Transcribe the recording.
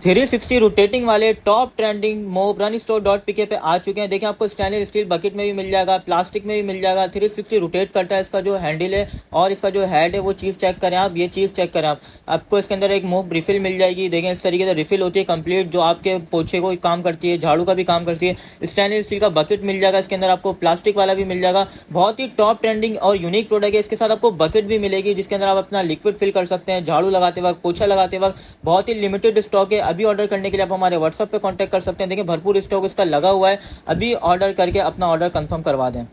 360 rotating वाले top trending mob runstore.pk पे आ चुके हैं। देखिए आपको स्टेनलेस स्टील बकेट में भी मिल जाएगा, प्लास्टिक में भी मिल जाएगा। 360 रोटेट करता है, इसका जो हैंडल है और इसका जो हेड है वो चीज़ चेक करें आप, ये चीज़ चेक करें आप। आपको इसके अंदर एक मोब रिफिल मिल जाएगी। देखें इस तरीके से रिफिल होती है कंप्लीट, जो आपके पोछे को काम करती है, झाड़ू का भी काम करती है। स्टेनलेस स्टील का बकेट मिल जाएगा, इसके अंदर आपको प्लास्टिक वाला भी मिल जाएगा। बहुत ही टॉप ट्रेंडिंग और यूनिक प्रोडक्ट है। इसके साथ आपको बकेट भी मिलेगी जिसके अंदर आप अपना लिक्विड फिल कर सकते हैं झाड़ू लगाते वक्त, पोछा लगाते वक्त। बहुत ही लिमिटेड स्टॉक है। अभी ऑर्डर करने के लिए आप हमारे व्हाट्सएप पे कांटेक्ट कर सकते हैं। देखिए भरपूर स्टॉक इसका लगा हुआ है। अभी ऑर्डर करके अपना ऑर्डर कंफर्म करवा दें।